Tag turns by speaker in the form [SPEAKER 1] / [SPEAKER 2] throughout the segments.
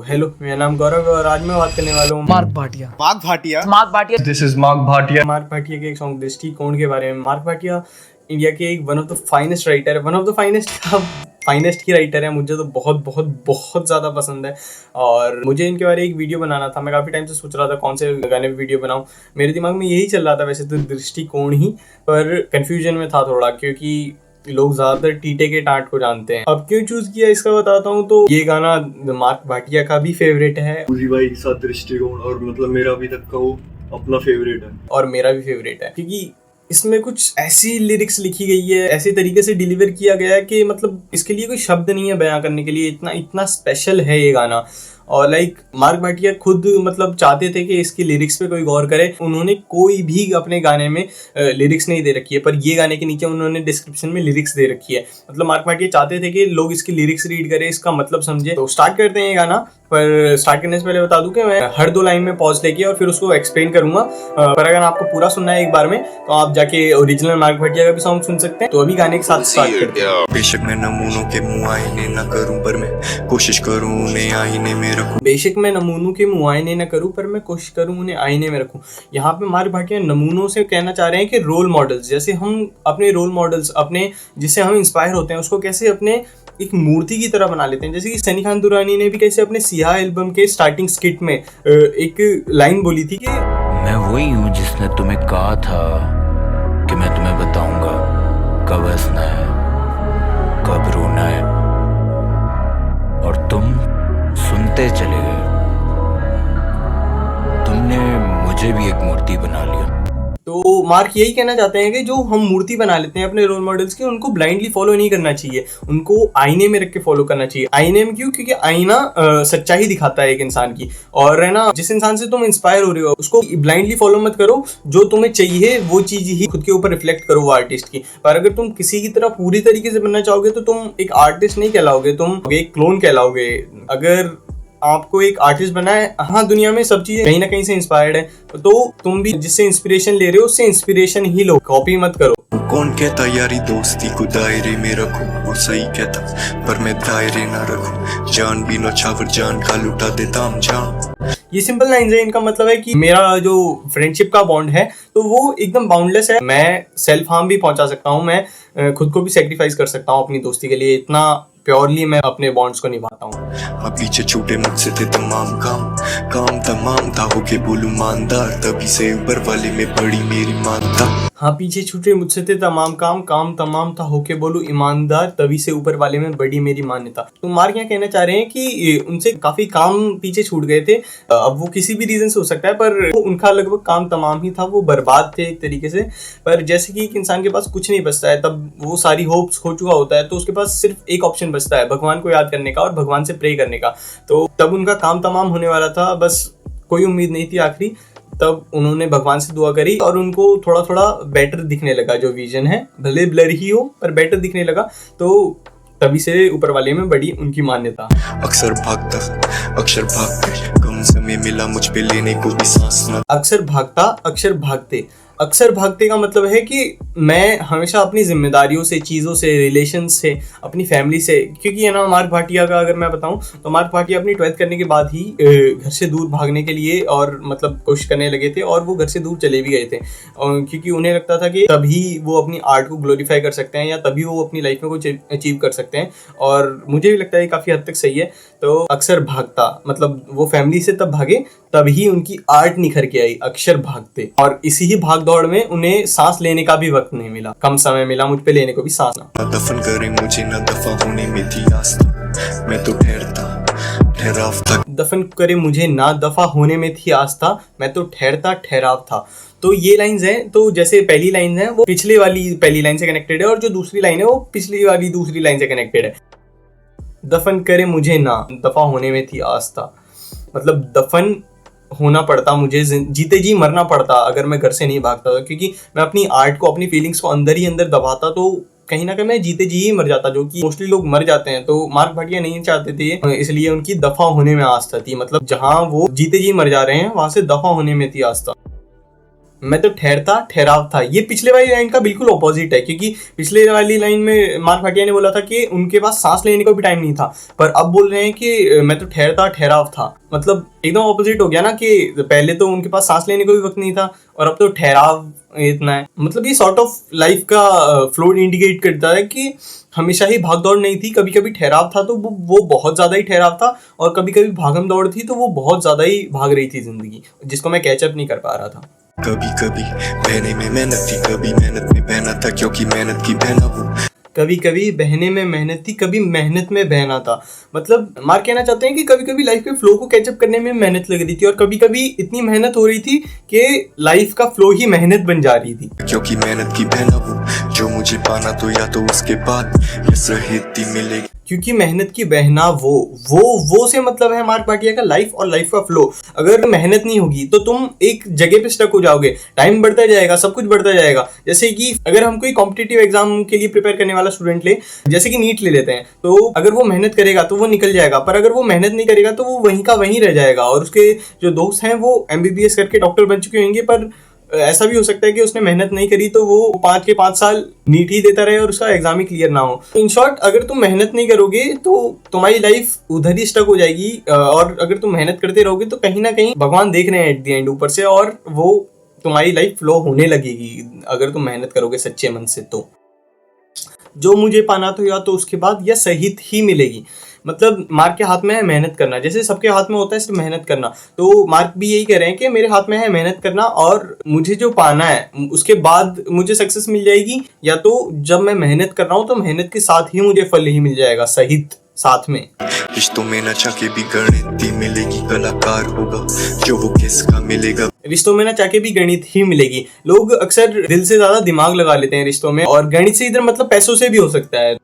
[SPEAKER 1] Hello, मेरा नाम गौरव है और आज मैं बात करने वाला हूँ
[SPEAKER 2] mark Bhatia.
[SPEAKER 1] This is mark Bhatia. Mark Bhatia के एक सॉन्ग दृष्टिकोण के बारे में। मार्क भाटिया इंडिया के एक one of the finest writer है, वन ऑफ द फाइनेस्ट ही राइटर है। मुझे तो बहुत बहुत बहुत ज़्यादा पसंद है और मुझे इनके बारे में एक वीडियो बनाना था। मैं काफ़ी टाइम से सोच रहा था कौन से गाने पे वीडियो बनाऊँ। मेरे दिमाग में यही चल रहा था वैसे तो दृष्टिकोण ही, पर कन्फ्यूजन में था थोड़ा, क्योंकि लोग ज्यादातर टीटे के टाट को जानते हैं। अब क्यों चूज किया इसका बताता हूँ। तो ये गाना मार्क भाटिया का भी फेवरेट है,
[SPEAKER 3] पूरी भाई के साथ दृष्टिकोण, और मतलब मेरा अभी तक का वो अपना फेवरेट है
[SPEAKER 1] और मेरा भी फेवरेट है, क्योंकि इसमें कुछ ऐसी लिरिक्स लिखी गई है, ऐसे तरीके से डिलीवर किया गया है कि मतलब इसके लिए कोई शब्द नहीं है बयां करने के लिए। इतना इतना स्पेशल है ये गाना। और मार्क भाटिया खुद मतलब चाहते थे कि इसकी लिरिक्स पे कोई गौर करे। उन्होंने कोई भी अपने गाने में लिरिक्स नहीं दे रखी है, पर ये गाने के नीचे उन्होंने डिस्क्रिप्शन में लिरिक्स दे रखी है। मतलब मार्क भाटिया चाहते थे कि लोग इसकी लिरिक्स रीड करें, इसका मतलब समझे। तो स्टार्ट करते हैं ये गाना। पर स्टार्ट करने से पहले बता दूं कि मैं हर 2 लाइन में पॉज लेके और फिर उसको एक्सप्लेन करूंगा। पर अगर आपको पूरा सुनना है एक बार में तो आप जाके ओरिजिनल मार्क भाटिया का भी सॉन्ग सुन सकते हैं। तो अभी गाने के साथ स्टार्ट करते हैं।
[SPEAKER 3] बेशक मैं नमूनों के मुआयने न करूं, पर मैं कोशिश करूं उन्हें आईने में रखूं।
[SPEAKER 1] बेशक मैं नमूनों के मुआयने न करूं, पर मैं कोशिश करूं उन्हें आईने में रखूं। यहाँ पे मार्क भाटिया नमूनों से कहना चाह रहे हैं कि रोल मॉडल्स, जैसे हम अपने रोल मॉडल्स, अपने जिससे हम इंस्पायर होते हैं, उसको कैसे अपने एक मूर्ति की तरह बना लेते हैं। जैसे कि सनी खान दुरानी ने भी कैसे अपने सियाह एल्बम के स्टार्टिंग स्किट में एक लाइन बोली थी कि
[SPEAKER 4] मैं वही हूँ जिसने तुम्हें कहा था कि मैं तुम्हें बताऊंगा कब हंसना है, कब रोना है, और तुम सुनते चले गए। तुमने मुझे भी एक मूर्ति बना लिया।
[SPEAKER 1] तो मार्क यही कहना चाहते हैं कि जो हम मूर्ति बना लेते हैं अपने रोल मॉडल्स की, उनको ब्लाइंडली फॉलो नहीं करना चाहिए, उनको आईने में रख के फॉलो करना चाहिए। आईने में क्यों? क्योंकि आईना सच्चाई दिखाता है एक इंसान की। और है ना, जिस इंसान से तुम इंस्पायर हो रहे हो उसको ब्लाइंडली फॉलो मत करो। जो तुम्हें चाहिए वो चीज ही खुद के ऊपर रिफ्लेक्ट करो वो आर्टिस्ट की। पर अगर तुम किसी की तरह पूरी तरीके से बनना चाहोगे तो तुम एक आर्टिस्ट नहीं कहलाओगे, तुम एक क्लोन कहलाओगे। अगर आपको एक आर्टिस्ट बनना है, हाँ दुनिया में सब चीजें कहीं ना कहीं से इंस्पायर्ड है, तो तुम भी जिससे इंस्पिरेशन ले रहे हो उससे इंस्पिरेशन ही लो, कॉपी मत करो।
[SPEAKER 3] कौन कहता यारी दोस्ती को दायरे में रखूं, वो सही कहता, पर मैं दायरे ना रखूं। जान भी नौछावर जान का लुटा देता हम जान।
[SPEAKER 1] ये सिंपल लाइन है। इनका मतलब है कि मेरा जो फ्रेंडशिप का बॉन्ड है तो वो एकदम बाउंडलेस है। मैं सेल्फ हार्म भी पहुंचा सकता हूँ, मैं खुद को भी सेक्रीफाइस कर सकता हूँ अपनी दोस्ती के लिए। इतना प्योरली मैं अपने बॉन्ड्स को निभाता हूँ।
[SPEAKER 3] पीछे छूटे मुझसे थे तमाम काम तमाम था होके बोलूं ईमानदार, तभी से ऊपर वाले में बड़ी मेरी मानता।
[SPEAKER 1] हाँ, पीछे छूटे मुझसे थे तमाम काम तमाम था होके बोलूं ईमानदार, तभी से ऊपर वाले में बड़ी मेरी मान्यता। तो मार्क यहाँ कहना चाह रहे हैं कि उनसे काफी काम पीछे छूट गए थे। अब वो किसी भी रीजन से हो सकता है, पर उनका लगभग काम तमाम ही था, वो बर्बाद थे एक तरीके से। पर जैसे कि एक इंसान के पास कुछ नहीं बचता है, तब वो सारी होप्स खो चुका होता है, तो उसके पास सिर्फ एक ऑप्शन बचता है, भगवान को याद करने का और भगवान से प्रे करने का। तो तब उनका काम तमाम होने वाला था, बस कोई उम्मीद नहीं थी आखिरी। तब उन्होंने भगवान से दुआ करी और उनको थोड़ा थोड़ा बेटर दिखने लगा। जो विजन है भले ब्लर ही हो पर बेटर दिखने लगा, तो तभी से ऊपर वाले में बड़ी उनकी मान्यता।
[SPEAKER 3] अक्सर भागते कम समय मिला मुझ पे लेने को भी सांस न।
[SPEAKER 1] अक्सर भागता अक्षर भागते। अक्सर भागते का मतलब है कि मैं हमेशा अपनी जिम्मेदारियों से, चीज़ों से, रिलेशन से, अपनी फैमिली से, क्योंकि है ना मार्क भाटिया का अगर मैं बताऊं तो मार्क भाटिया अपनी 12th करने के बाद ही घर से दूर भागने के लिए और मतलब कोशिश करने लगे थे, और वो घर से दूर चले भी गए थे क्योंकि उन्हें लगता था कि तभी वो अपनी आर्ट को ग्लोरीफाई कर सकते हैं या तभी वो अपनी लाइफ में कुछ अचीव कर सकते हैं। और मुझे भी लगता है काफ़ी हद तक सही है। तो अक्सर भागता मतलब वो फैमिली से तब भागे तभी उनकी आर्ट निखर के आई, अक्षर भागते। और इसी ही भाग दौड़ में उन्हें सांस लेने का भी वक्त नहीं मिला, कम समय मिला मुझ पे लेने को भी सांस ना।
[SPEAKER 3] दफन करे मुझे न दफा होने में थी आस्था, मैं तो ठहराव था।
[SPEAKER 1] दफन करे मुझे ना दफा होने में थी आस्था, मैं तो ठहराव था। तो ये लाइंस हैं, तो जैसे पहली लाइन है वो पिछले वाली पहली लाइन से कनेक्टेड है, और जो दूसरी लाइन है वो पिछली वाली दूसरी लाइन से कनेक्टेड है। दफन करे मुझे ना दफा होने में थी आस्था, मतलब दफन होना पड़ता मुझे, जीते जी मरना पड़ता अगर मैं घर से नहीं भागता था, क्योंकि मैं अपनी आर्ट को, अपनी फीलिंग्स को अंदर ही अंदर दबाता तो कहीं ना कहीं मैं जीते जी ही मर जाता, जो कि मोस्टली लोग मर जाते हैं। तो मार्क भाटिया नहीं चाहते थे, इसलिए उनकी दफा होने में आस्था थी। मतलब जहां वो जीते जी मर जा रहे हैं वहां से दफा होने में थी आस्था। मैं तो ठहरता ठहराव था। ये पिछले वाली लाइन का बिल्कुल ऑपोजिट है, क्योंकि पिछले वाली लाइन में मार्क भाटिया ने बोला था कि उनके पास सांस लेने का भी टाइम नहीं था, पर अब बोल रहे हैं कि मैं तो ठहरता ठहराव था। मतलब एकदम ऑपोजिट हो गया ना, कि पहले तो उनके पास सांस लेने को भी वक्त नहीं था और अब तो ठहराव इतना है। मतलब ये सॉर्ट ऑफ लाइफ का फ्लो इंडिकेट करता है कि हमेशा ही भाग दौड़ नहीं थी, कभी कभी ठहराव था तो वो बहुत ज्यादा ही ठहराव था, और कभी कभी भागम दौड़ थी तो वो बहुत ज्यादा ही भाग रही थी जिंदगी, जिसको मैं कैचअप नहीं कर पा रहा था।
[SPEAKER 3] कभी कभी बहने में मेहनत थी, कभी मेहनत में बहना था, क्योंकि मेहनत की बहना वो।
[SPEAKER 1] कभी कभी बहने में मेहनत थी, कभी मेहनत में बहना था। मतलब मार्क कहना चाहते हैं कि कभी कभी लाइफ के फ्लो को कैचअप करने में मेहनत लग रही थी, और कभी कभी इतनी मेहनत हो रही थी कि लाइफ का फ्लो ही मेहनत बन जा रही थी।
[SPEAKER 3] क्योंकि मेहनत की बहना वो, जो मुझे पाना तो या तो उसके बाद ये सहित मिलेगी।
[SPEAKER 1] क्योंकि मेहनत की बहना वो से मतलब है मार्क भाटिया का लाइफ और लाइफ का फ्लो। अगर मेहनत नहीं होगी तो तुम एक जगह पे स्टक हो जाओगे, टाइम बढ़ता जाएगा, सब कुछ बढ़ता जाएगा। जैसे कि अगर हम कोई कॉम्पिटिटिव एग्जाम के लिए प्रिपेयर करने वाला स्टूडेंट ले, जैसे कि नीट ले लेते हैं, तो अगर वो मेहनत करेगा तो वो निकल जाएगा, पर अगर वो मेहनत नहीं करेगा तो वो वहीं का वहीं रह जाएगा, और उसके जो दोस्त हैं वो MBBS करके डॉक्टर बन चुके होंगे, पर ऐसा भी हो सकता है कि उसने मेहनत नहीं करी तो वो 5 के 5 साल नीट ही देता रहे और उसका एग्जाम ही क्लियर ना हो। इन शॉर्ट, अगर तुम मेहनत नहीं करोगे तो तुम्हारी लाइफ उधर ही स्टक हो जाएगी, और अगर तुम मेहनत करते रहोगे तो कहीं ना कहीं भगवान देख रहे हैं एट द एंड ऊपर से, और वो तुम्हारी लाइफ फ्लो होने लगेगी अगर तुम मेहनत करोगे सच्चे मन से। तो जो मुझे पाना तो या तो उसके बाद या सहित ही मिलेगी। मतलब मार्क के हाथ में है मेहनत करना, जैसे सबके हाथ में होता है सिर्फ मेहनत करना, तो मार्क भी यही कह रहे हैं कि मेरे हाथ में है मेहनत करना, और मुझे जो पाना है उसके बाद मुझे सक्सेस मिल जाएगी, या तो जब मैं मेहनत कर रहा हूँ तो मेहनत के साथ ही मुझे फल ही मिल जाएगा, सहित साथ में।
[SPEAKER 3] रिश्तों में न चाके भी गणित ही मिलेगी, कलाकार होगा जो वो किसका मिलेगा।
[SPEAKER 1] रिश्तों में ना चाहे भी गणित ही मिलेगी। लोग अक्सर दिल से ज्यादा दिमाग लगा लेते हैं रिश्तों में, और गणित से इधर मतलब पैसों से भी हो सकता है।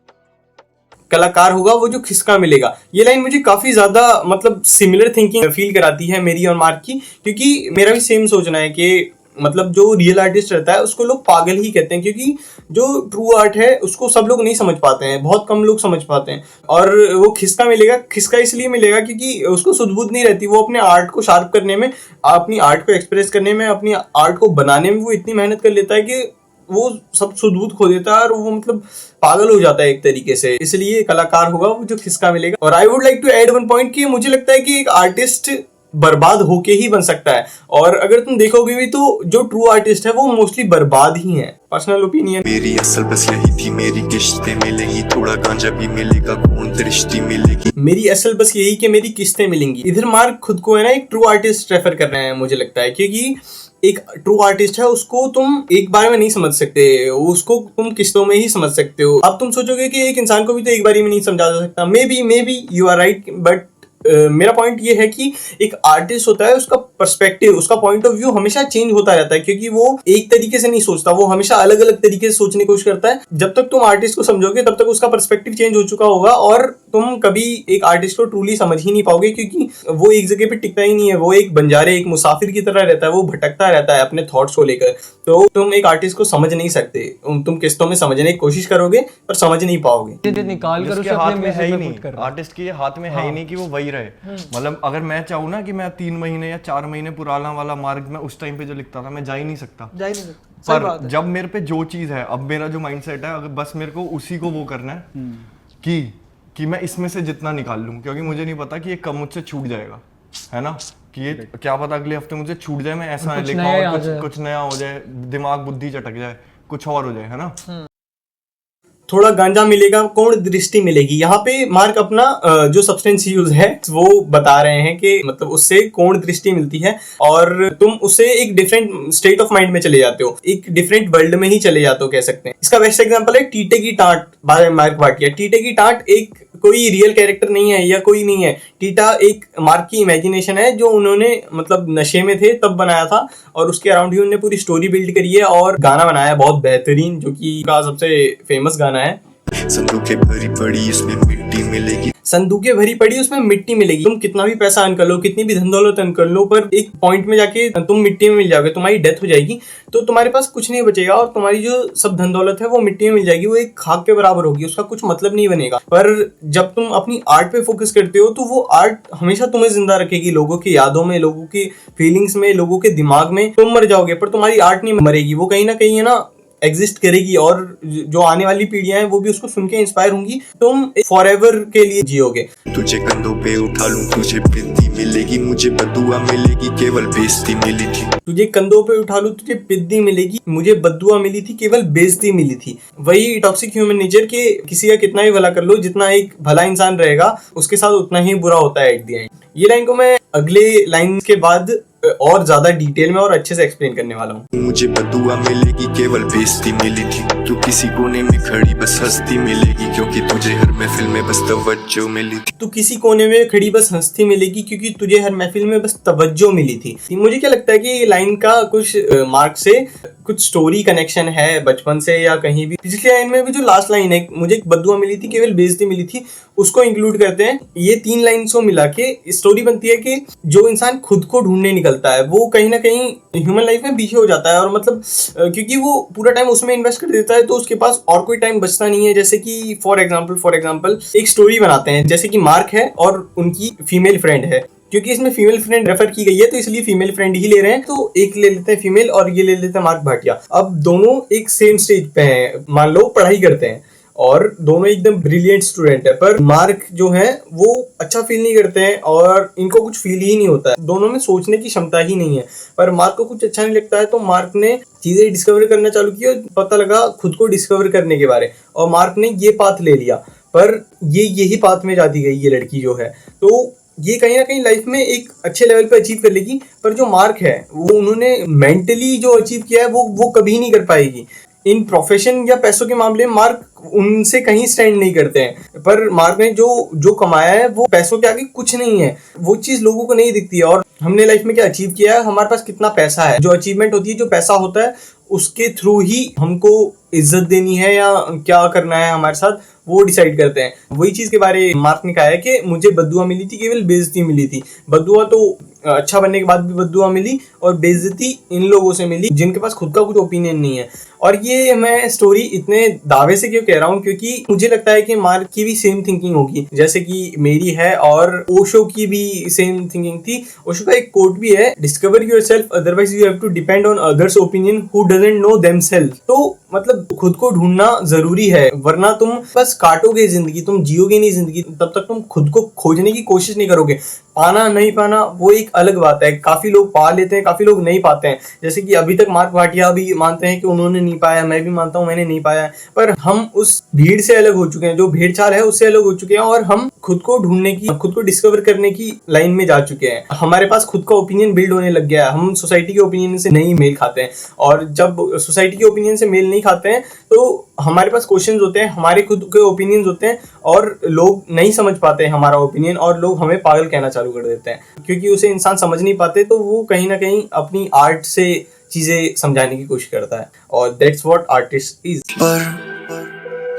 [SPEAKER 1] कलाकार होगा वो जो खिसका मिलेगा, ये लाइन मुझे काफी ज्यादा मतलब सिमिलर थिंकिंग फील कराती है मेरी और मार्क की, क्योंकि मेरा भी सेम सोचना है कि मतलब जो रियल आर्टिस्ट रहता है उसको लोग पागल ही कहते हैं, क्योंकि जो ट्रू आर्ट है उसको सब लोग नहीं समझ पाते हैं, बहुत कम लोग समझ पाते हैं। और वो खिसका मिलेगा, खिसका इसलिए मिलेगा क्योंकि उसको सुध-बुध नहीं रहती, वो अपने आर्ट को शार्प करने में, अपनी आर्ट को एक्सप्रेस करने में, अपनी आर्ट को बनाने में वो इतनी मेहनत कर लेता है कि वो सब सुध-बुध खो देता है, और वो मतलब पागल हो जाता है एक तरीके से। इसलिए कलाकार होगा वो जो खिसका मिलेगा। और I would like to add one point कि मुझे लगता है कि एक आर्टिस्ट बर्बाद होके ही बन सकता है, और अगर तुम देखोगे भी तो जो ट्रू आर्टिस्ट है वो मोस्टली बर्बाद ही है। Personal opinion.
[SPEAKER 3] मेरी असल बस यही थी, मेरी किस्तें मिलेंगी, थोड़ा गांजा भी मिलेगा, कौन दृष्टि मिलेगी।
[SPEAKER 1] मेरी असल बस यही कि मेरी किस्तें मिलेंगी। इधर मार्क खुद को है ना एक ट्रू आर्टिस्ट रेफर कर रहे हैं मुझे लगता है, क्योंकि एक ट्रू आर्टिस्ट है उसको तुम एक बार में नहीं समझ सकते, उसको तुम किस्तों में ही समझ सकते हो। अब तुम सोचोगे कि एक इंसान को भी तो एक बार में नहीं समझा जा सकता, may be you are right, but मेरा पॉइंट ये है कि एक आर्टिस्ट होता है, उसका पर्सपेक्टिव, उसका पॉइंट ऑफ व्यू हमेशा चेंज होता रहता है, क्योंकि वो एक तरीके से नहीं सोचता, वो हमेशा अलग अलग तरीके से सोचने की कोशिश करता है। जब तक तुम आर्टिस्ट को समझोगे तब तक उसका पर्सपेक्टिव चेंज हो चुका होगा, और तुम कभी एक आर्टिस्ट को ट्रूली समझ ही नहीं पाओगे, क्योंकि वो एक जगह पे टिकता ही नहीं है, वो एक बंजारे, एक मुसाफिर की तरह रहता है, वो भटकता रहता है अपने थॉट्स को लेकर। तो तुम एक आर्टिस्ट को समझ नहीं सकते, तुम किस्तों में समझने की कोशिश करोगे पर समझ नहीं पाओगे।
[SPEAKER 2] निकाल कर उसके हाथ में है ही नहीं, आर्टिस्ट के हाथ में है ही नहीं कि वो वही रहे। मतलब अगर मैं चाहूँ ना कि मैं 3 महीने या 4 महीने पुराना वाला मार्ग में उस टाइम पे जो लिखता था, मैं जा ही नहीं सकता। पर जब मेरे पे जो चीज है, अब मेरा जो माइंडसेट है, अगर बस मेरे को उसी को वो करना है कि मैं इसमें से जितना निकाल लूं, क्योंकि मुझे नहीं पता कि ये कब मुझसे छूट जाएगा, है ना, कि ये क्या पता अगले हफ्ते मुझे छूट जाए, मैं ऐसा लिखा और कुछ नया हो जाए, दिमाग बुद्धि चटक जाए, कुछ और हो जाए, है ना।
[SPEAKER 1] थोड़ा गांजा मिलेगा, कौन दृष्टि मिलेगी। यहाँ पे मार्क अपना जो सब्सटेंस यूज है वो बता रहे हैं कि मतलब उससे कौन दृष्टि मिलती है, और तुम उससे एक डिफरेंट स्टेट ऑफ माइंड में चले जाते हो, एक डिफरेंट वर्ल्ड में ही चले जाते हो, कह सकते हैं। इसका बेस्ट एग्जांपल है टीटे की टाट बाय मार्क भाटिया। टीटे की टाट एक कोई रियल कैरेक्टर नहीं है या कोई नहीं है, टीटा एक मार्क की इमेजिनेशन है जो उन्होंने मतलब नशे में थे तब बनाया था, और उसके अराउंड ही उन्होंने पूरी स्टोरी बिल्ड करी है और गाना बनाया है बहुत बेहतरीन, जो कि का सबसे फेमस गाना है
[SPEAKER 3] संदूकें भरी पड़ी उसमें मिट्टी मिलेगी,
[SPEAKER 1] संदूकें भरी पड़ी उसमें मिट्टी मिलेगी। तुम कितना भी पैसा अर्न कर लो, कितनी भी धन दौलत अर्न कर लो, पर एक पॉइंट में जाके तुम मिट्टी में मिल जाओगे, तुम्हारी डेथ हो जाएगी तो तुम्हारे पास कुछ नहीं बचेगा और तुम्हारी जो सब धन दौलत है वो मिट्टी में मिल जाएगी, वो एक खाक के बराबर होगी, उसका कुछ मतलब नहीं बनेगा। पर जब तुम अपनी आर्ट पे फोकस करते हो तो वो आर्ट हमेशा तुम्हें जिंदा रखेगी, लोगों की यादों में, लोगों की फीलिंग्स में, लोगों के दिमाग में। तुम मर जाओगे पर तुम्हारी आर्ट नहीं मरेगी, वो कहीं ना कहीं है ना एग्जिस्ट करेगी और जो आने वाली पीढ़ियां हैं वो भी उसको सुन के इंस्पायर होंगी। तुम फॉरएवर के लिए जियोगे।
[SPEAKER 3] तुझे कंधों पे उठा लूं तुझे पिद्दी मिलेगी, मुझे बदुआ मिलेगी केवल बेइज्जती मिली थी।
[SPEAKER 1] तुझे कंधों पे उठा लूं तुझे पिद्दी मिलेगी, मुझे बद्दुआ मिली थी केवल बेइज्जती मिली थी। वही टॉक्सिक ह्यूमन नेचर के किसी का कितना भी भला कर लो, जितना एक भला इंसान रहेगा उसके साथ उतना ही बुरा होता है एट द एंड। ये लाइन को मैं अगले लाइन के बाद और ज्यादा डिटेल में और अच्छे से एक्सप्लेन करने वाला हूँ।
[SPEAKER 3] मुझे बदुआ मिलेगी केवल बेइज्जती मिली थी, तू किसी कोने में खड़ी बस हंसती मिलेगी, क्योंकि तुझे हर महफिल में बस तवज्जो मिली थी।
[SPEAKER 1] तू किसी कोने में खड़ी बस हंसती मिलेगी क्योंकि तुझे हर महफिल में बस तवज्जो मिली थी। मुझे क्या लगता है कि ये लाइन का कुछ मार्क से कुछ स्टोरी कनेक्शन है बचपन से या कहीं भी। पिछली लाइन में भी जो लास्ट लाइन है, मुझे बद्दुआ मिली थी केवल बेइज्जती मिली थी, उसको इंक्लूड करते हैं। ये तीन लाइन को मिला के स्टोरी बनती है कि जो इंसान खुद को ढूंढने निकलता है वो कहीं ना कहीं ह्यूमन लाइफ में पीछे हो जाता है, और मतलब क्योंकि वो पूरा टाइम उसमें इन्वेस्ट कर देता है तो उसके पास और कोई टाइम बचता नहीं है। जैसे कि फॉर एग्जाम्पल एक स्टोरी बनाते हैं, जैसे कि मार्क है और उनकी फीमेल फ्रेंड है। क्योंकि इसमें फीमेल फ्रेंड रेफर की गई है तो इसलिए फीमेल फ्रेंड ही ले रहे हैं, तो एक ले लेते हैं फीमेल और ये ले लेते हैं मार्क भाटिया। अब दोनों एक सेम स्टेज पे हैं, मान लो पढ़ाई करते हैं और दोनों एकदम ब्रिलियंट स्टूडेंट है, पर मार्क जो है वो अच्छा फील नहीं करते हैं और इनको कुछ फील ही नहीं होता है, दोनों में सोचने की क्षमता ही नहीं है। पर मार्क को कुछ अच्छा नहीं लगता है तो मार्क ने चीजें डिस्कवर करना चालू की और पता लगा खुद को डिस्कवर करने के बारे, और मार्क ने ये पाथ ले लिया, पर यही पाथ में जाती गई ये लड़की जो है, तो ये कहीं ना कहीं लाइफ में एक अच्छे लेवल पे अचीव कर लेगी। पर जो मार्क है वो उन्होंने मेंटली जो अचीव किया है वो कभी नहीं कर पाएगी। इन प्रोफेशन या पैसों के मामले में मार्क उनसे कहीं स्टैंड नहीं करते हैं, पर मार्क ने जो कमाया है वो पैसों के आगे कुछ नहीं है, वो चीज लोगों को नहीं दिखती है। और हमने लाइफ में क्या अचीव किया है, हमारे पास कितना पैसा है, जो अचीवमेंट होती है, जो पैसा होता है उसके थ्रू ही हमको इज्जत देनी है या क्या करना है हमारे साथ वो डिसाइड करते हैं। वही चीज के बारे में मार्क ने कहा है कि मुझे बद्दुआ मिली थी केवल बेइज्जती मिली थी। बद्दुआ तो अच्छा बनने के बाद भी बद्दुआ मिली और बेइज्जती इन लोगों से मिली जिनके पास खुद का कुछ ओपिनियन नहीं है। और ये मैं स्टोरी इतने दावे से क्यों कह रहा हूँ, क्योंकि मुझे लगता है कि मार्क की भी सेम थिंकिंग होगी जैसे कि मेरी है, और ओशो की भी सेम थिंकिंग थी। ओशो का एक कोट भी है, discover yourself otherwise you have to depend on others opinion who doesn't know themselves. तो मतलब खुद को ढूंढना जरूरी है, वरना तुम बस काटोगे जिंदगी, तुम जियोगे नहीं जिंदगी, तब तक तुम खुद को खोजने की कोशिश नहीं करोगे। पाना नहीं पाना वो एक अलग बात है, काफी लोग पा लेते हैं, काफी लोग नहीं पाते हैं। जैसे कि अभी तक मार्क भाटिया भी मानते हैं कि उन्होंने नहीं पाया, मैं भी मानता हूँ मैंने नहीं पाया, पर हम उस भीड़ से अलग हो चुके हैं, जो भीड़ चाल है उससे अलग हो चुके हैं, और हम खुद को ढूंढने की, खुद को डिस्कवर करने की लाइन में जा चुके हैं। हमारे पास खुद का ओपिनियन बिल्ड होने लग गया है, हम सोसाइटी के ओपिनियन से नहीं मेल खाते हैं, और जब सोसाइटी के ओपिनियन से मेल नहीं खाते हैं तो हमारे पास क्वेश्चंस होते हैं, हमारे खुद के ओपिनियंस होते हैं, और लोग नहीं समझ पाते हैं हमारा ओपिनियन, और लोग हमें पागल कहना चालू कर देते हैं क्योंकि उसे इंसान समझ नहीं पाते, तो वो कहीं ना कहीं अपनी आर्ट से चीजें समझाने की कोशिश करता है, और दैट्स व्हाट आर्टिस्ट इज।
[SPEAKER 3] पर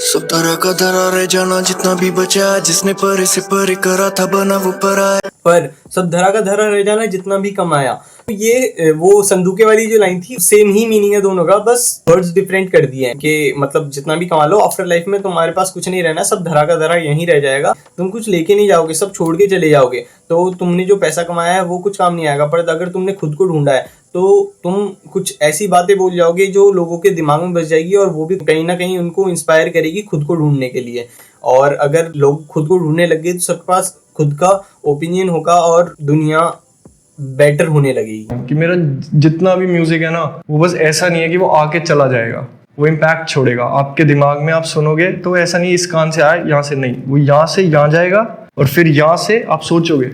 [SPEAKER 3] सब धरा का धरा रह जाना जितना भी बचा, जिसने परे से परे करा था बना वो पराया।
[SPEAKER 1] पर सब धरा का धरा रह जाना जितना भी कमाया, ये वो संदूके वाली जो लाइन थी सेम ही मीनिंग है दोनों का, बस वर्ड्स डिफरेंट कर दिए हैं कि मतलब जितना भी कमा लो आफ्टर लाइफ में तुम्हारे पास कुछ नहीं रहना, सब धरा का धरा यहीं रह जाएगा, तुम कुछ लेके नहीं जाओगे, सब छोड़ के चले जाओगे, तो तुमने जो पैसा कमाया है वो कुछ काम नहीं आएगा। पर अगर तुमने खुद को ढूंढा है तो तुम कुछ ऐसी बातें बोल जाओगे जो लोगों के दिमाग में बस जाएगी, और वो भी कहीं ना कहीं उनको इंस्पायर करेगी खुद को ढूंढने के लिए। और अगर लोग खुद को ढूंढने लगे तो सबके पास खुद का ओपिनियन होगा और दुनिया बेटर होने लगेगी।
[SPEAKER 2] कि मेरा जितना भी म्यूजिक है ना वो बस ऐसा नहीं है कि वो आके चला जाएगा, वो इम्पैक्ट छोड़ेगा आपके दिमाग में। आप सुनोगे तो ऐसा नहीं इस कान से आए यहाँ से नहीं, वो यहाँ से यहाँ जाएगा, और फिर यहाँ से आप सोचोगे,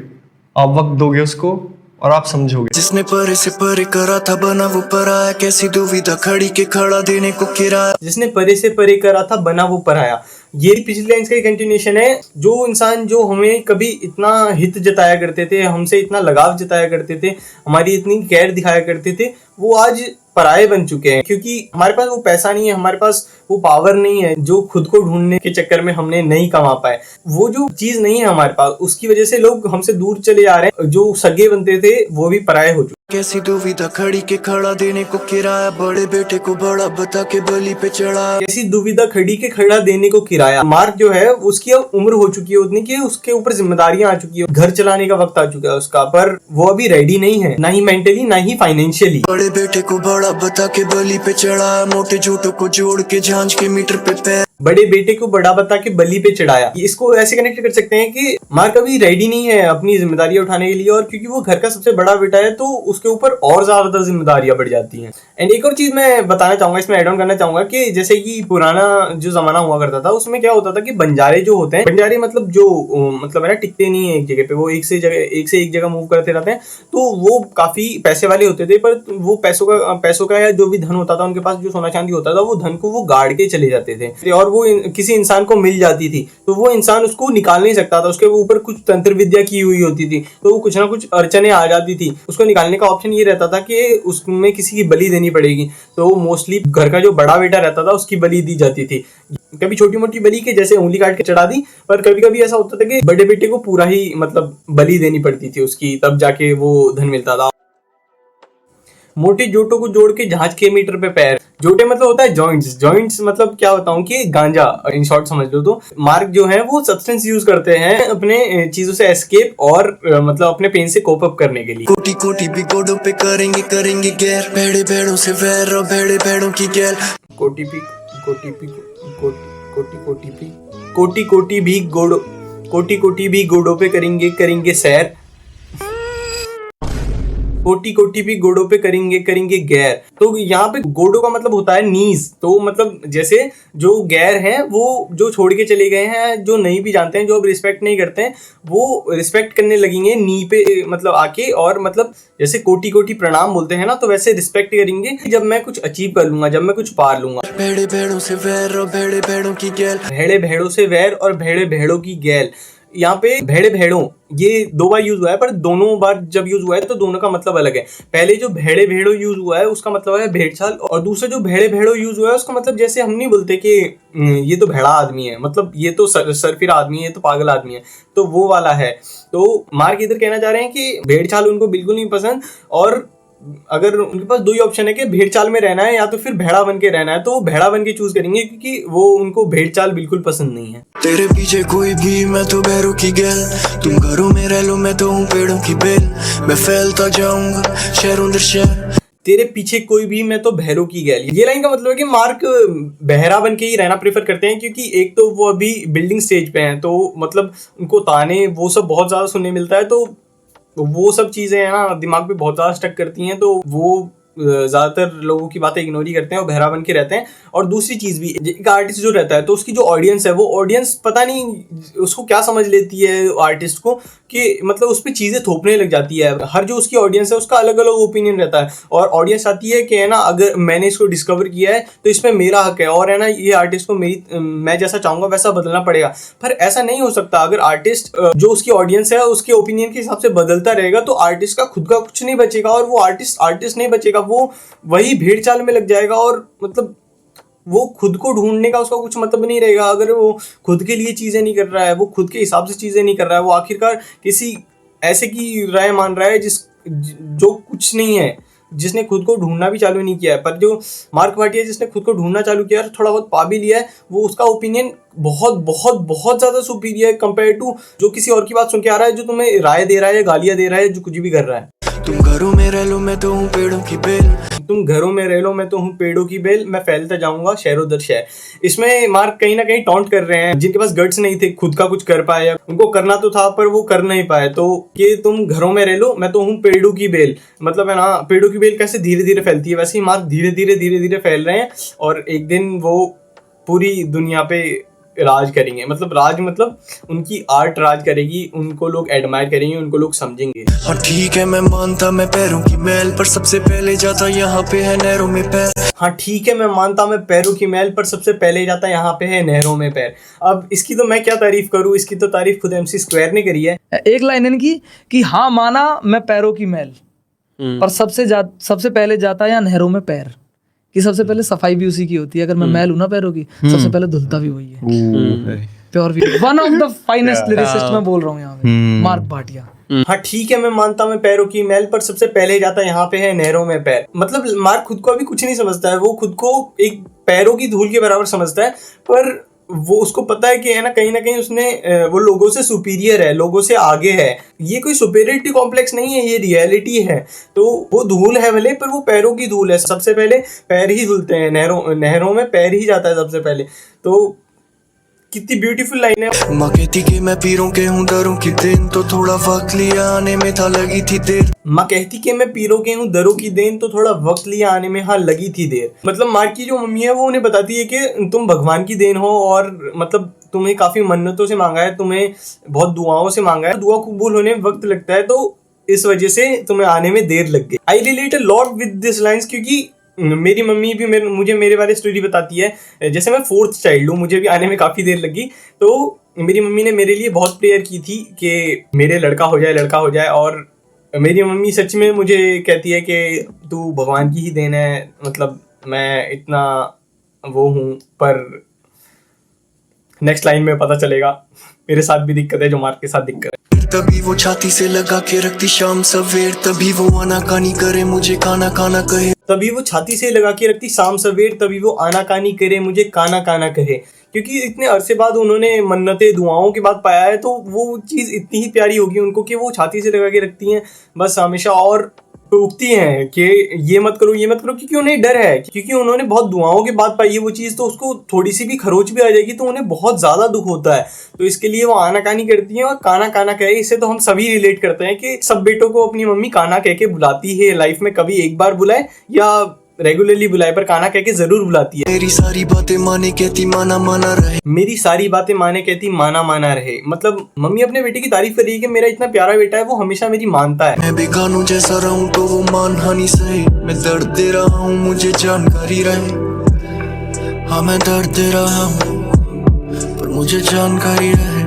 [SPEAKER 2] आप वक्त दोगे उसको और आप समझोगे।
[SPEAKER 3] जिसने परे से परे करा था बना वो पराया, कैसी दुविधा खड़ी के खड़ा देने को किराया।
[SPEAKER 1] जिसने परे से परे करा था बना वो पराया, ये पिछली लाइन्स का कंटिन्यूशन है। जो इंसान जो हमें कभी इतना हित जताया करते थे, हमसे इतना लगाव जताया करते थे, हमारी इतनी केयर दिखाया करते थे, वो आज पराये बन चुके हैं, क्योंकि हमारे पास वो पैसा नहीं है, हमारे पास वो पावर नहीं है जो खुद को ढूंढने के चक्कर में हमने नहीं कमा पाए। वो जो चीज नहीं है हमारे पास, उसकी वजह से लोग हमसे दूर चले जा रहे हैं। जो सगे बनते थे वो भी पराये हो चुके।
[SPEAKER 3] कैसी दुविधा खड़ी के खड़ा देने को किराया, बड़े बेटे को बड़ा बता के बलि पे चढ़ाया।
[SPEAKER 1] कैसी दुविधा खड़ी के खड़ा देने को किराया। मार्क जो है उसकी अब उम्र हो चुकी है उतनी कि उसके ऊपर जिम्मेदारियां आ चुकी है, घर चलाने का वक्त आ चुका है उसका, पर वो अभी रेडी नहीं है, ना ही मेंटली ना ही फाइनेंशियली।
[SPEAKER 3] बड़े बेटे को बड़ा बता के बलि पे चढ़ाया, मोटे झूठों को जोड़ के झांझ के मीटर पे पैर।
[SPEAKER 1] बड़े बेटे को बड़ा बता के बलि पे चढ़ाया। इसको ऐसे कनेक्ट कर सकते हैं कि मार्क अभी रेडी नहीं है अपनी जिम्मेदारियां उठाने के लिए, और क्योंकि वो घर का सबसे बड़ा बेटा है तो उसके ऊपर और ज्यादा जिम्मेदारियां बढ़ जाती हैं। एंड एक और चीज मैं बताना चाहूंगा, इसमें ऐड ऑन करना चाहूंगा कि जैसे कि पुराना जो जमाना हुआ करता था उसमें क्या होता था कि बंजारे जो होते हैं, बंजारे मतलब जो मतलब है ना, टिकते नहीं है एक जगह पे, वो एक से एक जगह मूव करते रहते हैं। तो वो काफी पैसे वाले होते थे, पर वो पैसों का या जो भी धन होता था उनके पास, जो सोना चांदी होता था, वो धन को वो गाड़ के चले जाते थे। और वो किसी इंसान को मिल जाती थी तो वो इंसान उसको निकाल नहीं सकता था, उसके ऊपर कुछ तंत्र विद्या की हुई होती थी, तो वो कुछ ना कुछ अड़चने आ जाती थी। उसको निकालने का ऑप्शन ये रहता था कि उसमें किसी की बलि देनी पड़ेगी, तो मोस्टली घर का जो बड़ा बेटा रहता था उसकी बलि दी जाती थी। कभी छोटी मोटी बलि के जैसे उंगली काट के चढ़ा दी, पर कभी कभी ऐसा होता था कि बड़े बेटे को पूरा ही मतलब बलि देनी पड़ती थी उसकी, तब जाके वो धन मिलता था। मोटे जोटों को जोड़ के जहाज के मीटर पे पैर। जोटे मतलब होता है जॉइंट्स मतलब क्या बताऊं कि गांजा, इन शॉर्ट समझ लो। तो मार्क जो है वो सब्सटेंस यूज करते हैं अपने चीजों से एस्केप और मतलब अपने पेन से कोप अप करने के लिए।
[SPEAKER 3] कोटी कोटी भी गोडों पे करेंगे गैर, भेड़े भेड़ों से वैर और भेड़े भेड़ों की गैर।
[SPEAKER 1] कोटी भी गोडों पे करेंगे सैर। कोटी भी गोडों पे करेंगे गैर। तो यहाँ पे गोडो का मतलब होता है नीज। तो मतलब जैसे जो गैर हैं वो जो छोड़ के चले गए हैं, जो नहीं भी जानते हैं, जो अब रिस्पेक्ट नहीं करते हैं, वो रिस्पेक्ट करने लगेंगे नी पे मतलब आके। और मतलब जैसे कोटी प्रणाम बोलते हैं ना, तो वैसे रिस्पेक्ट करेंगे जब मैं कुछ अचीव कर लूंगा, जब मैं कुछ पार लूंगा।
[SPEAKER 3] भेड़े भेड़ों से वैर और भेड़े भेड़ों की गैल।
[SPEAKER 1] भेड़े भेड़ों से वैर और भेड़े भेड़ों की गैल। यहाँ पे भेड़े भेड़ों ये 2 बार यूज हुआ है, पर दोनों बार जब यूज हुआ है तो दोनों का मतलब अलग है। पहले जो भेड़े भेड़ों यूज हुआ है उसका मतलब है भेड़चाल, और दूसरा जो भेड़े भेड़ों यूज हुआ है उसका मतलब जैसे हम नहीं बोलते कि ये तो भेड़ा आदमी है, मतलब ये तो सरफिरा आदमी है, ये तो पागल आदमी है, तो वो वाला है। तो मार्क इधर कहना चाह रहे हैं कि भेड़चाल उनको बिल्कुल नहीं पसंद, और अगर उनके पास 2 ही ऑप्शन है कि भेड़ चाल में रहना है या तो फिर भेड़ा बन के रहना है, तो वो भेड़ा बन के चूज करेंगे, क्योंकि वो उनको भेड़ चाल बिल्कुल पसंद नहीं है।
[SPEAKER 3] तेरे पीछे कोई भी, मैं तो भैरों की गैल। तुम घरों में रह लो, मैं तो हूँ पेड़ों की बेल। मैं फैलता जाऊंगा शहरों दर शहर।
[SPEAKER 1] तेरे पीछे कोई भी, मैं तो भैरों की गैल। ये लाइन का मतलब है कि मार्क बहरा बन के ही रहना प्रेफर करते हैं, क्योंकि एक तो वो अभी बिल्डिंग स्टेज पे हैं, तो मतलब उनको ताने वो सब बहुत ज्यादा सुनने मिलता है, तो वो सब चीजें है ना दिमाग पे बहुत ज्यादा स्टक करती हैं, तो वो ज्यादातर लोगों की बातें इग्नोर ही करते हैं और बहरा बन के रहते हैं। और दूसरी चीज भी, एक आर्टिस्ट जो रहता है तो उसकी जो ऑडियंस है, वो ऑडियंस पता नहीं उसको क्या समझ लेती है आर्टिस्ट को, कि मतलब उस पर चीजें थोपने लग जाती है। हर जो उसकी ऑडियंस है उसका अलग अलग ओपिनियन रहता है, और ऑडियंस आती है कि है ना अगर मैंने इसको डिस्कवर किया है तो इसमें मेरा हक है, और है ना ये आर्टिस्ट को मैं जैसा चाहूंगा वैसा बदलना पड़ेगा। पर ऐसा नहीं हो सकता। अगर आर्टिस्ट जो उसकी ऑडियंस है उसके ओपिनियन के हिसाब से बदलता रहेगा तो आर्टिस्ट का खुद का कुछ नहीं बचेगा, और वो आर्टिस्ट नहीं बचेगा, वो वही भेड़ चाल में लग जाएगा, और मतलब वो खुद को ढूंढने का उसका कुछ मतलब नहीं रहेगा। अगर वो खुद के लिए चीजें नहीं कर रहा है, वो खुद के हिसाब से चीजें नहीं कर रहा है, वो आखिरकार किसी ऐसे की राय मान रहा है जो कुछ नहीं है, जिसने खुद को ढूंढना भी चालू नहीं किया है। पर जो मार्क भाटिया जिसने खुद को ढूंढना चालू किया है, थोड़ा बहुत पा भी लिया है, वो उसका ओपिनियन बहुत बहुत बहुत ज्यादा सुपीरियर है कंपेयर टू जो किसी और की बात सुन के आ रहा है, जो तुम्हें राय दे रहा है, गालियां दे रहा है, जो कुछ भी कर रहा है।
[SPEAKER 3] तुम घरों में रह लो, मैं तो हूँ पेड़ों की बेल।
[SPEAKER 1] तुम घरों में रह लो, मैं तो हूँ पेड़ों की बेल। मैं फैलता जाऊंगा शहरों दर शहर। इसमें मार्क कहीं ना कहीं टॉन्ट कर रहे हैं जिनके पास गट्स नहीं थे खुद का कुछ कर पाए, उनको करना तो था पर वो कर नहीं पाए। तो कि तुम घरों में रह लो, मैं तो हूँ पेड़ों की बेल, मतलब है ना पेड़ों की बेल कैसे धीरे धीरे फैलती है, वैसे ही मार्क धीरे धीरे फैल रहे हैं, और एक दिन वो पूरी दुनिया पे राज करेंगे। मतलब राज मतलब उनकी आर्ट राज करेगी, उनको लोग एडमायर करेंगे, उनको लोग समझेंगे।
[SPEAKER 3] हाँ ठीक है मैं मानता मैं पैरों की मैल, पर सबसे पहले जाता यहाँ पे है नहरों में पैर।
[SPEAKER 1] हाँ ठीक है मैं मानता मैं पैरों की मैल, पर सबसे पहले जाता यहाँ पे है नहरों में पैर। अब इसकी तो मैं क्या तारीफ करूँ, इसकी तो तारीफ खुद MC स्क्वायर ने करी है।
[SPEAKER 5] एक लाइन इनकी कि हाँ माना मैं पैरों की मैल, और सबसे पहले जाता है या नहरों में पैर, कि सबसे पहले सफाई भी उसी की होती है। अगर मैं मैल हूं ना पैरों की, सबसे पहले धुलता भी वही है। Pure we one of the finest lyricist मैं बोल रहा हूँ यहाँ पे, मार्क भाटिया।
[SPEAKER 1] हाँ ठीक है, मैं मानता हूँ मैं पैरों की मैल, पर सबसे पहले जाता यहाँ पे है नहरों में पैर। मतलब मार्क खुद को अभी कुछ नहीं समझता है, वो खुद को एक पैरों की धूल के बराबर समझता है, पर वो उसको पता है कि है ना कहीं उसने वो लोगों से सुपीरियर है, लोगों से आगे है। ये कोई सुपीरियरिटी कॉम्प्लेक्स नहीं है, ये रियलिटी है। तो वो धूल है भले, पर वो पैरों की धूल है। सबसे पहले पैर ही धुलते हैं, नहरों में पैर ही जाता है सबसे पहले। तो कितनी ब्यूटीफुल लाइन है।
[SPEAKER 3] माँ कहती कि मैं पीरों के हूँ दरों की देन, तो थोड़ा वक्त लिया आने में था लगी थी देर।
[SPEAKER 1] माँ कहती कि मैं पीरों के हूँ दरों की देन, तो थोड़ा वक्त लिया आने में हाँ लगी थी देर। मतलब मार्क की जो मम्मी है वो उन्हें बताती है कि तुम भगवान की देन हो, और मतलब तुम्हें काफी मन्नतों से मांगा है, तुम्हें बहुत दुआओं से मांगा है, दुआ कबूल होने में वक्त लगता है, तो इस वजह से तुम्हें आने में देर लग गई। I relate a lot with this lines, क्योंकि मेरी मम्मी भी मुझे मेरे बारे स्टोरी बताती है। जैसे मैं 4th चाइल्ड हूँ, मुझे भी आने में काफ़ी देर लगी, तो मेरी मम्मी ने मेरे लिए बहुत प्रेयर की थी कि मेरे लड़का हो जाए। और मेरी मम्मी सच में मुझे कहती है कि तू भगवान की ही देन है, मतलब मैं इतना वो हूँ। पर नेक्स्ट लाइन में पता चलेगा मेरे साथ भी दिक्कत है जो मार्क के साथ दिक्कत है।
[SPEAKER 3] तभी वो छाती से लगा के रखती शाम सवेर, तभी वो आनाकानी करे मुझे काना काना कहे।
[SPEAKER 1] तभी वो छाती से लगा के रखती शाम सवेर, तभी वो आनाकानी करे मुझे काना काना कहे। क्योंकि इतने अरसे बाद उन्होंने मन्नतें दुआओं के बाद पाया है, तो वो चीज़ इतनी ही प्यारी होगी उनको कि वो छाती से लगा के रखती हैं बस हमेशा, और टोकती हैं कि ये मत करो, क्योंकि उन्हें डर है, क्योंकि उन्होंने बहुत दुआओं के बाद पाई है वो चीज़, तो उसको थोड़ी सी भी खरोच भी आ जाएगी तो उन्हें बहुत ज़्यादा दुख होता है। तो इसके लिए वो आनाकानी करती हैं और काना काना कहे। इससे तो हम सभी रिलेट करते हैं कि सब बेटों को अपनी मम्मी काना कह के बुलाती है लाइफ में, कभी एक बार बुलाए या रेगुलरली बुलाए, पर काना कह के जरूर बुलाती है।
[SPEAKER 3] मेरी सारी बातें माने कहती माना माना रहे,
[SPEAKER 1] मेरी सारी बातें माने कहती माना माना रहे। मतलब मम्मी अपने बेटे की तारीफ कर रही है कि मेरा इतना प्यारा बेटा है, वो हमेशा मेरी मानता है।
[SPEAKER 3] मैं बेगानू जैसा रहूं तो वो मानहानि सहे, मैं दर्द दे रहा हूँ मुझे जानकारी रहे। हाँ मैं दर्द दे रहा हूँ पर मुझे जानकारी रहे।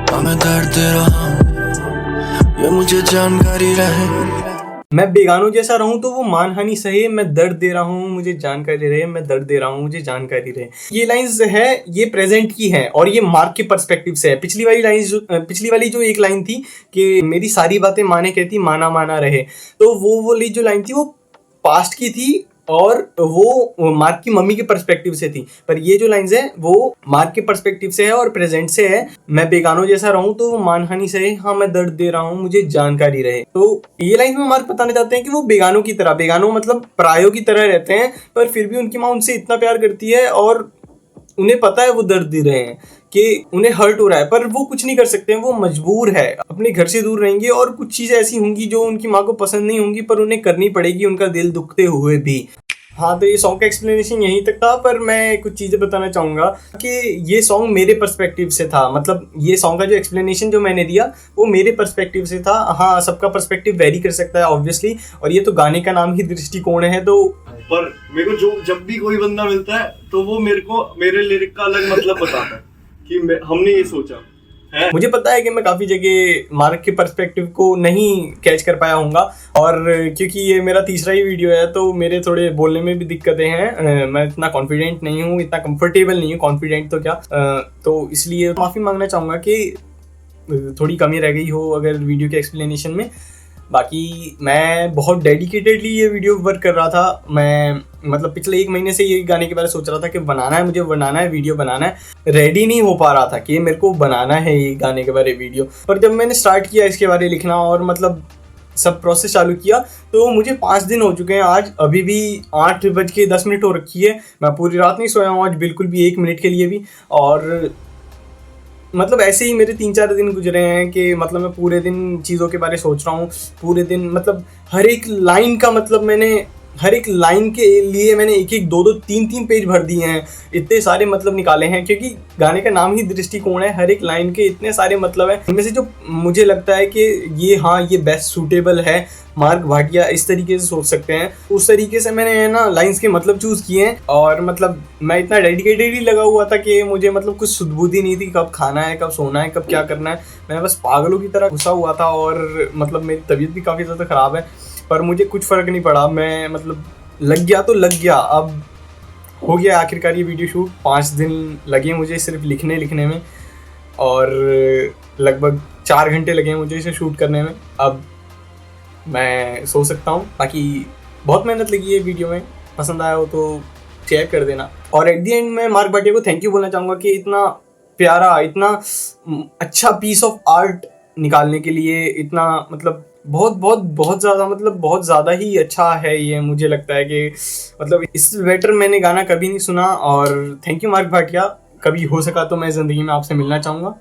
[SPEAKER 3] हाँ मैं दर्द दे रहा हूँ ये मुझे जानकारी रहे।
[SPEAKER 1] मैं बेगानों जैसा रहूं तो वो मानहानि सहे, मैं दर्द दे रहा हूं मुझे जानकारी रहे, मैं दर्द दे रहा हूं मुझे जानकारी रहे। ये लाइंस है, ये प्रेजेंट की है और ये मार्क के पर्सपेक्टिव से है। पिछली वाली जो एक लाइन थी कि मेरी सारी बातें माने कहती माना माना रहे, तो वो वाली जो लाइन थी वो पास्ट की थी और वो मार्क की मम्मी के पर्सपेक्टिव से थी। पर ये जो लाइंस है वो मार्क के पर्सपेक्टिव से है और प्रेजेंट से है। मैं बेगानों जैसा रहूं तो वो मानहानि से है, हाँ मैं दर्द दे रहा हूं मुझे जानकारी रहे। तो ये लाइन में मार्क बताना चाहते हैं कि वो बेगानों की तरह, बेगानों मतलब परायों की तरह रहते हैं, पर फिर भी उनकी माँ उनसे इतना प्यार करती है और उन्हें पता है वो दर्द दे रहे हैं कि उन्हें हर्ट हो रहा है, पर वो कुछ नहीं कर सकते हैं, वो मजबूर है, अपने घर से दूर रहेंगे और कुछ चीज़ें ऐसी होंगी जो उनकी माँ को पसंद नहीं होंगी, पर उन्हें करनी पड़ेगी उनका दिल दुखते हुए भी। हाँ, तो ये सॉन्ग का एक्सप्लेनेशन यहीं तक था, पर मैं कुछ चीज़ें बताना चाहूँगा कि ये सॉन्ग मेरे पर्सपेक्टिव से था। मतलब ये सॉन्ग का जो एक्सप्लेनेशन जो मैंने दिया वो मेरे पर्सपेक्टिव से था। हाँ, सबका पर्सपेक्टिव वेरी कर सकता है ऑब्वियसली, और ये तो गाने का नाम ही दृष्टिकोण है। तो
[SPEAKER 2] पर मेरे को जब भी कोई बंदा मिलता है तो वो मेरे लिरिक का अलग मतलब बताता है कि हमने ये सोचा है। मुझे
[SPEAKER 1] पता है कि मैं काफ़ी जगह मार्क के पर्सपेक्टिव को नहीं कैच कर पाया हूँगा, और क्योंकि ये मेरा तीसरा ही वीडियो है तो मेरे थोड़े बोलने में भी दिक्कतें हैं। मैं इतना कॉन्फिडेंट नहीं हूँ, इतना कंफर्टेबल नहीं हूँ, कॉन्फिडेंट तो क्या, तो इसलिए माफ़ी मांगना चाहूँगा कि थोड़ी कमी रह गई हो अगर वीडियो के एक्सप्लेनेशन में। बाकी मैं बहुत डेडिकेटेडली ये वीडियो वर्क कर रहा था। मैं मतलब पिछले 1 महीने से ये गाने के बारे में सोच रहा था कि बनाना है, मुझे बनाना है, वीडियो बनाना है। रेडी नहीं हो पा रहा था कि मेरे को बनाना है ये गाने के बारे में वीडियो, पर जब मैंने स्टार्ट किया इसके बारे में लिखना और मतलब सब प्रोसेस चालू किया तो मुझे 5 दिन हो चुके हैं आज। अभी भी 8:10 हो रखी है। मैं पूरी रात नहीं सोया हूँ आज, बिल्कुल भी 1 मिनट के लिए भी। और मतलब ऐसे ही मेरे 3-4 दिन गुजरे हैं कि मतलब मैं पूरे दिन चीज़ों के बारे में सोच रहा हूँ। पूरे दिन मतलब हर एक लाइन का मतलब मैंने हर एक लाइन के लिए मैंने 1-1, 2-2, 3-3 पेज भर दिए हैं। इतने सारे मतलब निकाले हैं क्योंकि गाने का नाम ही दृष्टिकोण है। हर एक लाइन के इतने सारे मतलब हैं, इनमें से जो मुझे लगता है कि ये हाँ ये बेस्ट सूटेबल है, मार्क भाटिया इस तरीके से सोच सकते हैं, उस तरीके से मैंने ना लाइंस के मतलब चूज़ किए हैं। और मतलब मैं इतना डेडिकेटेडली लगा हुआ था कि मुझे मतलब कुछ सुध-बुद्धि नहीं थी कब खाना है, कब सोना है, कब क्या करना है। मैं बस पागलों की तरह घुसा हुआ था और मतलब मेरी तबीयत भी काफ़ी ज़्यादा ख़राब है, पर मुझे कुछ फ़र्क नहीं पड़ा। मैं मतलब लग गया तो लग गया। अब हो गया आखिरकार ये वीडियो शूट। 5 दिन लगे मुझे सिर्फ लिखने में और लगभग 4 घंटे लगे मुझे इसे शूट करने में। अब मैं सो सकता हूँ। बाकी बहुत मेहनत लगी है वीडियो में, पसंद आया हो तो शेयर कर देना। और एट दी एंड मैं मार्क भाटिया को थैंक यू बोलना चाहूँगा कि इतना प्यारा, इतना अच्छा पीस ऑफ आर्ट निकालने के लिए, इतना मतलब बहुत ज़्यादा, मतलब बहुत ज़्यादा ही अच्छा है ये। मुझे लगता है कि मतलब इससे बेटर मैंने गाना कभी नहीं सुना। और थैंक यू मार्क भाटिया। कभी हो सका तो मैं ज़िंदगी में आपसे मिलना चाहूँगा।